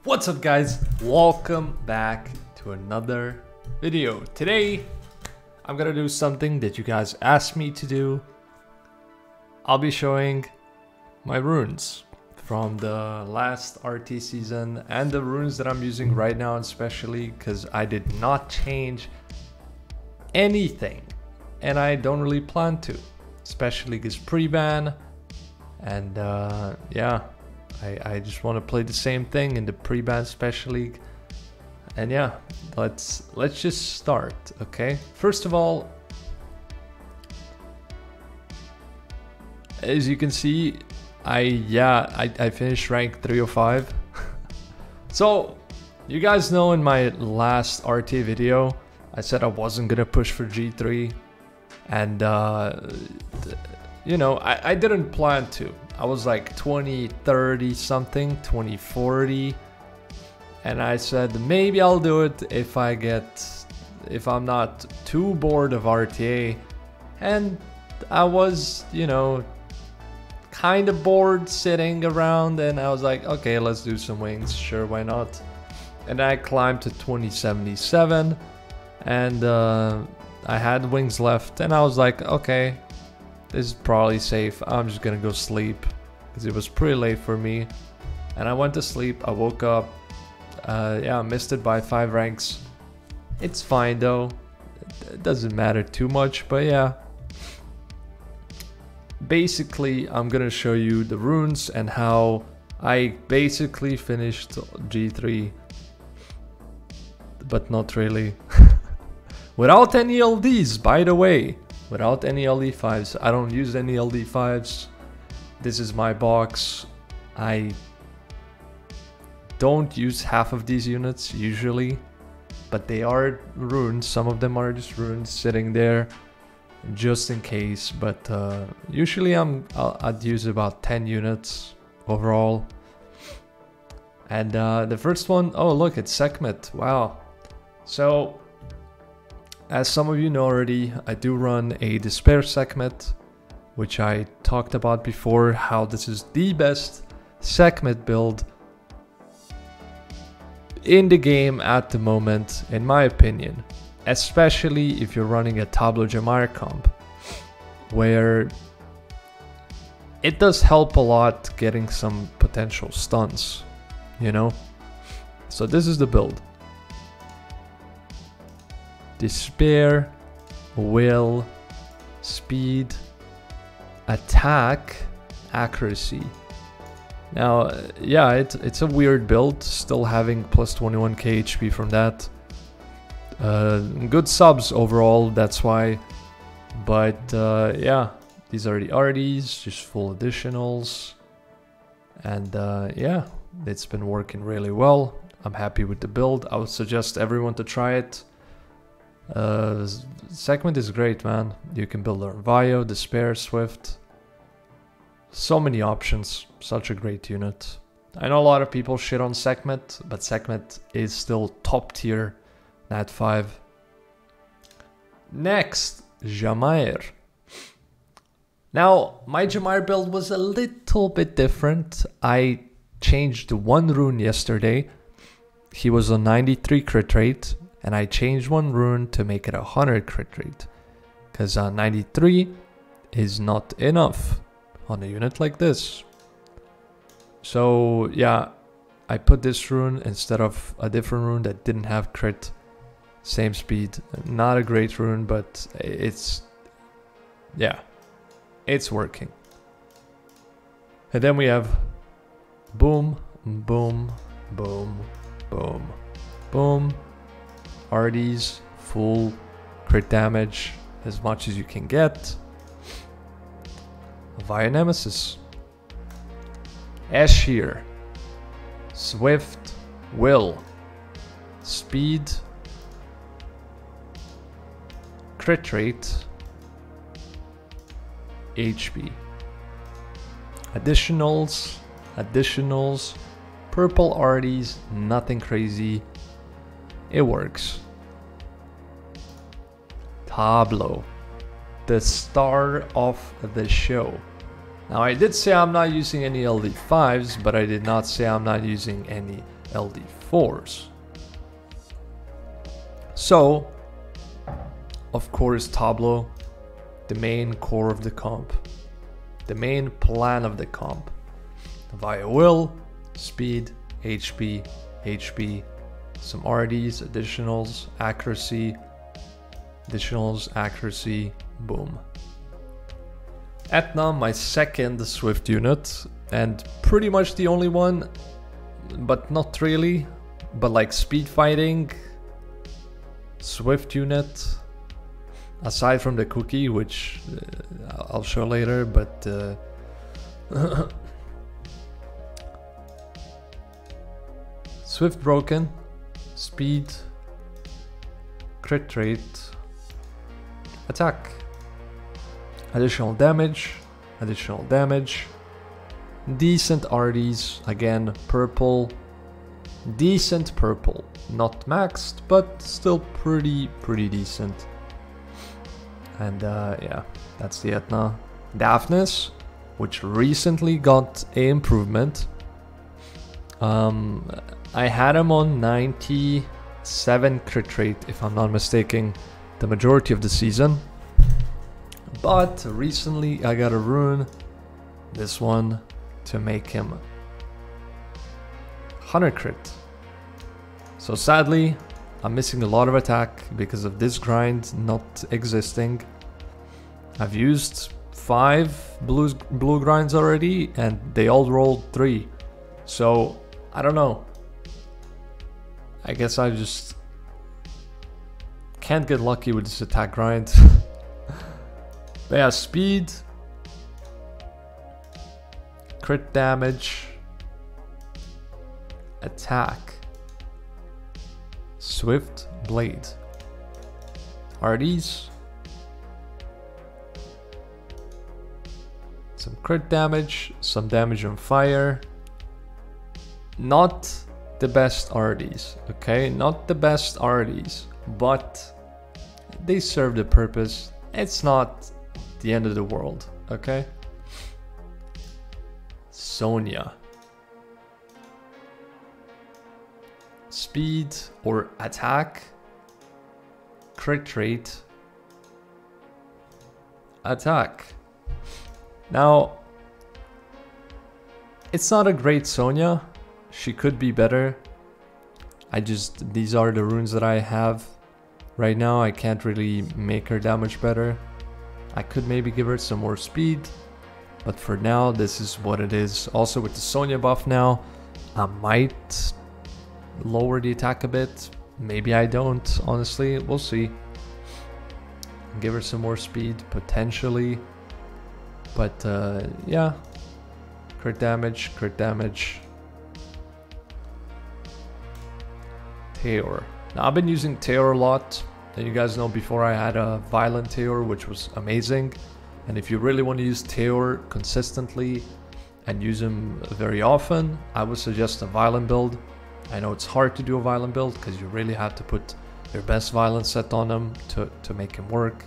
What's up guys, welcome back to another video. Today I'm gonna do something that you guys asked me to do. I'll be showing my runes from the last RTA season and the runes that I'm using right now, especially because I did not change anything and I don't really plan to, especially because pre-ban and yeah, I just want to play the same thing in the pre-ban special league. And yeah, let's just start. Okay, first of all, as you can see, I finished rank 305. So you guys know in my last RTA video I said I wasn't gonna push for G3, and you know, I didn't plan to. I was like 2030 something, 2040, and I said maybe I'll do it if I'm not too bored of RTA. And I was, you know, kind of bored sitting around, and I was like, okay, let's do some wings, sure, why not? And I climbed to 2077, and I had wings left, and I was like, okay, this is probably safe. I'm just gonna go sleep because it was pretty late for me. And I went to sleep. I woke up. Yeah, I missed it by 5 ranks. It's fine though. It doesn't matter too much, but yeah. Basically, I'm gonna show you the runes and how I basically finished G3. But not really. Without any LDs, by the way. Without any LD5s. I don't use any LD5s. This is my box. I don't use half of these units usually, but they are runes. Some of them are just runes sitting there just in case, but usually I'd use about 10 units overall. And the first one, oh look, it's Sekhmet. Wow. So as some of you know already, I do run a Despair Sekhmet, which I talked about before, how this is the best Sekhmet build in the game at the moment, in my opinion. Especially if you're running a Tableau Jamire comp, where it does help a lot getting some potential stuns, you know? So this is the build. Despair, will, speed, attack, accuracy. Now, yeah, it's a weird build, still having plus 21k HP from that. Good subs overall, that's why. But yeah, these are the RDs, just full additionals. And yeah, it's been working really well. I'm happy with the build. I would suggest everyone to try it. Sekhmet is great, man. You can build on Vio, Despair, Swift. So many options. Such a great unit. I know a lot of people shit on Sekhmet, but Sekhmet is still top tier Nat 5. Next, Jamire. Now, my Jamire build was a little bit different. I changed one rune yesterday. He was on 93 crit rate. And I changed one rune to make it 100 crit rate, because 93 is not enough on a unit like this. So yeah, I put this rune instead of a different rune that didn't have crit. Same speed, not a great rune, but it's, yeah, it's working. And then we have boom, boom, boom, boom, boom. RDs, full crit damage, as much as you can get. Via Nemesis. Ashir. Swift. Will. Speed. Crit rate. HP. Additionals. Additionals. Purple RDs, nothing crazy. It works. Tableau, the star of the show. Now I did say I'm not using any LD5s, but I did not say I'm not using any LD4s. So, of course, Tableau, the main core of the comp, the main plan of the comp, via will, speed, HP, HP, some RDs, additionals, accuracy, boom. Etna, my second Swift unit, and pretty much the only one, but not really, but like speed fighting, Swift unit, aside from the cookie, which I'll show later, but Swift broken, speed, crit rate, attack, additional damage, decent RDs, again purple, decent purple, not maxed, but still pretty decent. And yeah, that's the Etna. Daphnis, which recently got a improvement. I had him on 97 crit rate, if I'm not mistaken, the majority of the season. But recently I got a rune, this one, to make him 100 crit. So sadly, I'm missing a lot of attack because of this grind not existing. I've used 5 blue grinds already and they all rolled 3. So I don't know. I guess I just can't get lucky with this attack grind. But yeah, speed, crit damage, attack, swift blade, RDs, some crit damage, some damage on fire. Not the best RDs, okay? Not the best RDs, but they serve the purpose. It's not the end of the world, okay? Sonya. Speed or attack, crit rate, attack. Now, it's not a great Sonya. She could be better. These are the runes that I have right now. I can't really make her that much better. I could maybe give her some more speed, but for now, this is what it is. Also with the Sonya buff now, I might lower the attack a bit. Maybe I don't, honestly, we'll see. Give her some more speed, potentially. But yeah, crit damage. Teor. Now I've been using Teor a lot, and you guys know before I had a violent Teor, which was amazing. And if you really want to use Teor consistently and use him very often, I would suggest a violent build. I know it's hard to do a violent build because you really have to put your best violent set on him to make him work.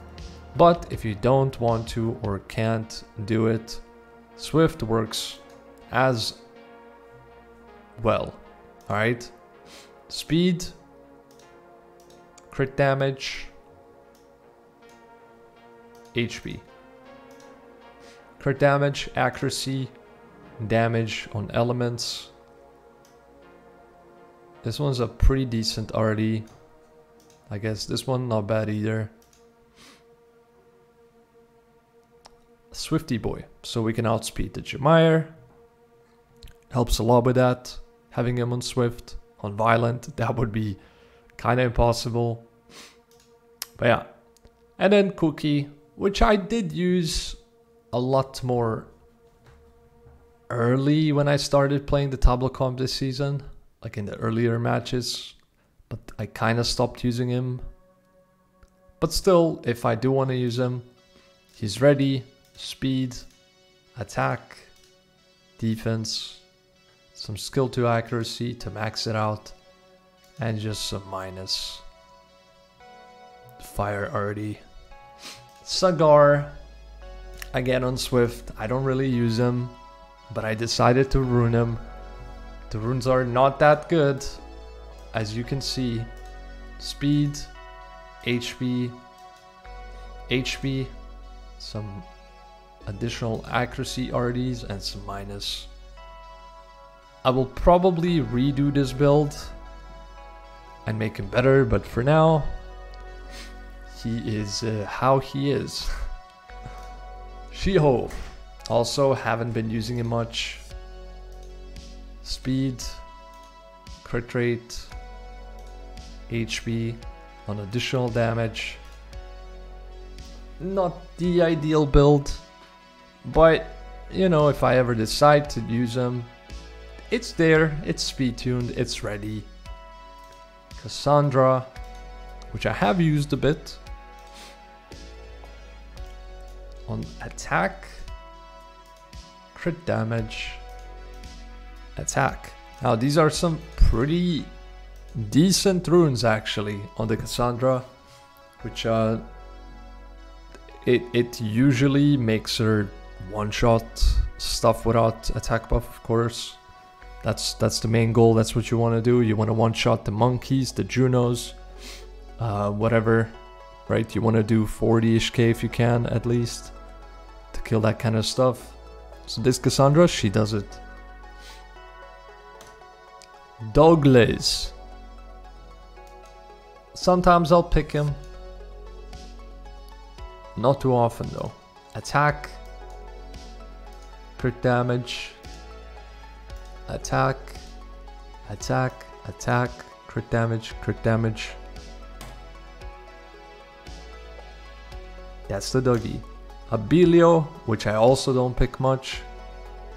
But if you don't want to or can't do it, Swift works as well. Alright? Speed, crit damage, HP. Crit damage, accuracy, damage on elements. This one's a pretty decent RD. I guess this one not bad either. Swifty boy, so we can outspeed the Jemire. Helps a lot with that. Having him on Swift, on Violent, that would be kind of impossible. But yeah. And then Cookie, which I did use a lot more early when I started playing the Tableau comp this season. Like in the earlier matches. But I kind of stopped using him. But still, if I do want to use him, he's ready. Speed, attack, defense, some skill to accuracy to max it out, and just some minus. Fire already. Sagar, again on Swift. I don't really use him, but I decided to rune him The runes are not that good, as you can see. Speed, HP, HP, some additional accuracy RDs, and some minus. I will probably redo this build and make him better, but for now, he is how he is. Shiho. Also, haven't been using him much. Speed, crit rate, HP on additional damage. Not the ideal build, but you know, if I ever decide to use him, it's there, it's speed tuned, it's ready. Cassandra, which I have used a bit. On attack, crit damage, attack. Now these are some pretty decent runes actually on the Cassandra, which it usually makes her one-shot stuff without attack buff, of course. That's the main goal. That's what you want to do. You want to one-shot the monkeys, the Junos, whatever, right? You want to do 40-ish K if you can, at least, to kill that kind of stuff. So this Cassandra, she does it. Douglas. Sometimes I'll pick him. Not too often though. Attack, crit damage, attack, attack, attack, crit damage, crit damage. That's the Dougie. Abilio, which I also don't pick much.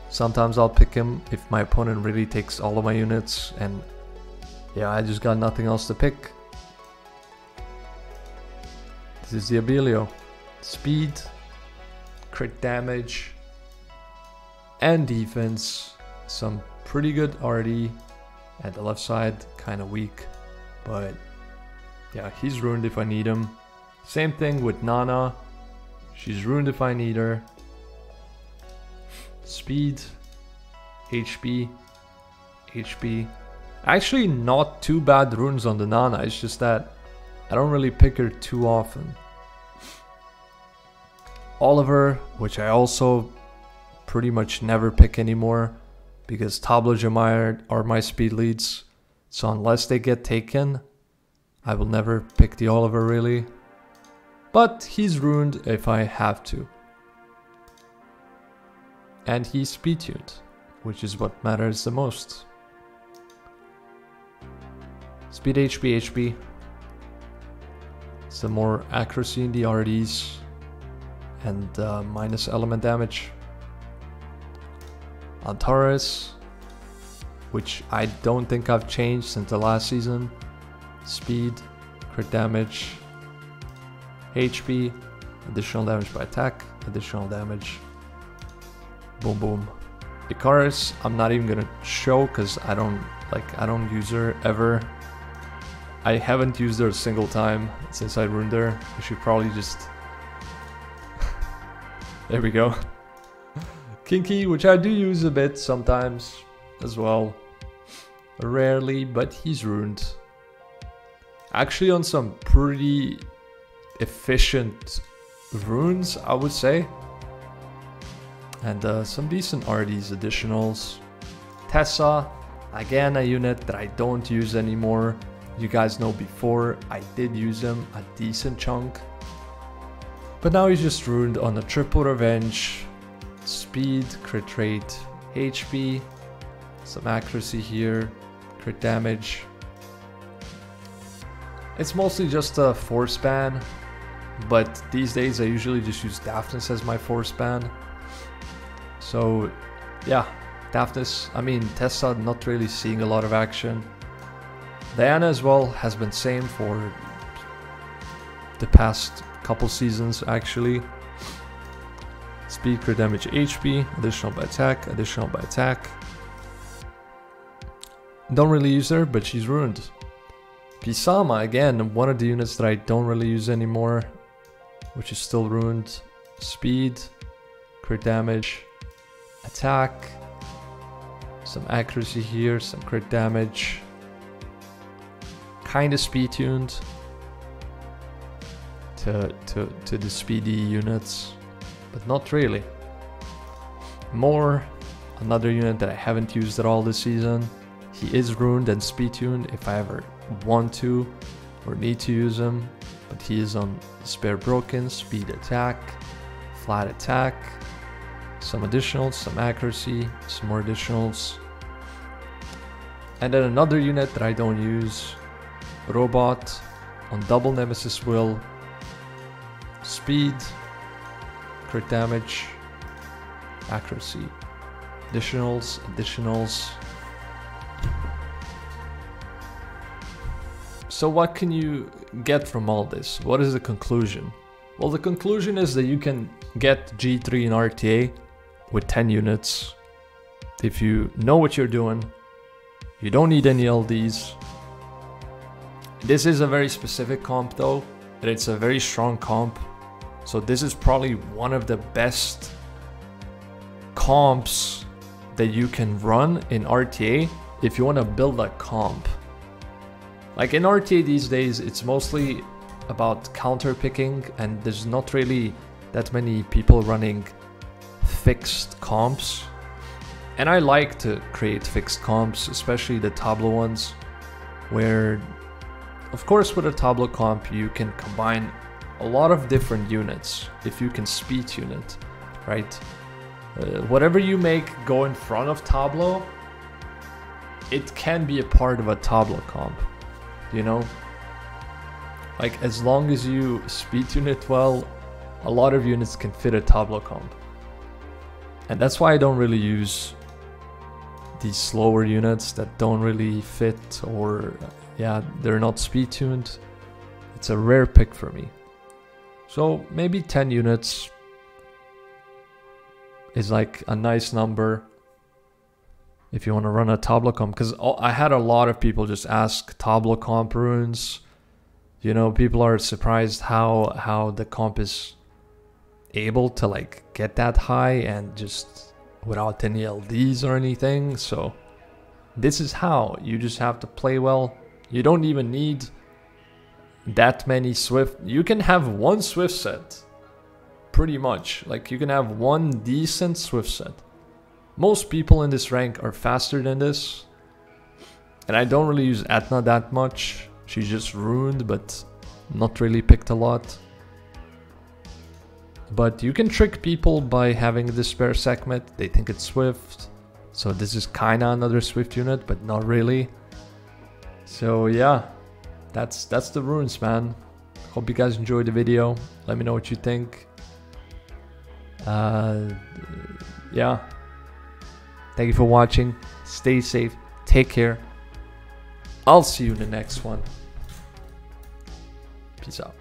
Sometimes I'll pick him if my opponent really takes all of my units and yeah, I just got nothing else to pick. This is the Abilio. Speed, crit damage, and defense. Some pretty good RD. At the left side, kind of weak, but yeah, he's ruined if I need him. Same thing with Nana. She's ruined if I need her. Speed, HP, HP. Actually, not too bad runes on the Nana. It's just that I don't really pick her too often. Oliver, which I also pretty much never pick anymore because Tablo Jamire are my speed leads. So unless they get taken, I will never pick the Oliver really. But he's ruined if I have to. And he's speed tuned, which is what matters the most. Speed, HP, HP. Some more accuracy in the RDs. And minus element damage. Antares, which I don't think I've changed since the last season. Speed, crit damage, HP, additional damage by attack, additional damage. Boom boom. Icarus, I'm not even gonna show because I don't use her ever. I haven't used her a single time since I ruined her. I should probably just there we go. Kinky, which I do use a bit sometimes as well. Rarely, but he's ruined. Actually on some pretty efficient runes, I would say. And some decent RDs additionals. Tessa, again a unit that I don't use anymore. You guys know before I did use him a decent chunk. But now he's just ruined on a triple revenge. Speed, crit rate, HP, some accuracy here, crit damage. It's mostly just a force ban, but these days I usually just use Daphnis as my force ban. So yeah, Daphnis, I mean Tessa not really seeing a lot of action. Diana as well has been same for the past couple seasons actually. Speed, crit damage, HP, additional by attack, additional by attack. Don't really use her, but she's ruined. Pisama, again, one of the units that I don't really use anymore, which is still ruined. Speed, crit damage, attack, Some accuracy here, some crit damage. Kind of speed tuned to the speedy units, but not really. More, another unit that I haven't used at all this season. He is runed and speed tuned if I ever want to or need to use him, but he is on spare broken, speed attack, flat attack, some additionals, some accuracy, some more additionals. And then another unit that I don't use, robot on double nemesis will, speed, crit damage, accuracy, additionals. So what can you get from all this? What is the conclusion? Well, the conclusion is that you can get G3 in RTA with 10 units. If you know what you're doing, you don't need any LDs. This is a very specific comp though, and it's a very strong comp. So this is probably one of the best comps that you can run in RTA if you want to build a comp. Like in RTA these days, it's mostly about counter picking, and there's not really that many people running fixed comps. And I like to create fixed comps, especially the Tableau ones, where of course with a Tableau comp you can combine a lot of different units if you can speed tune it, right? Whatever you make go in front of Tableau, it can be a part of a Tableau comp, you know? Like as long as you speed tune it well, a lot of units can fit a Tableau comp. And that's why I don't really use these slower units that don't really fit, or yeah, they're not speed tuned. It's a rare pick for me. So maybe 10 units is like a nice number if you want to run a Tableau comp, because I had a lot of people just ask Tableau comp runes. You know, people are surprised how the comp is able to like get that high and just without any LDs or anything. So this is how you just have to play well. You don't even need that many Swift. You can have one Swift set pretty much. Like you can have one decent Swift set. Most people in this rank are faster than this, and I don't really use Etna that much. She's just ruined, but not really picked a lot. But you can trick people by having this spare segment. They think it's Swift, so this is kinda another Swift unit, but not really. So yeah, that's the runes, man. Hope you guys enjoyed the video. Let me know what you think. Yeah. Thank you for watching. Stay safe. Take care. I'll see you in the next one. Peace out.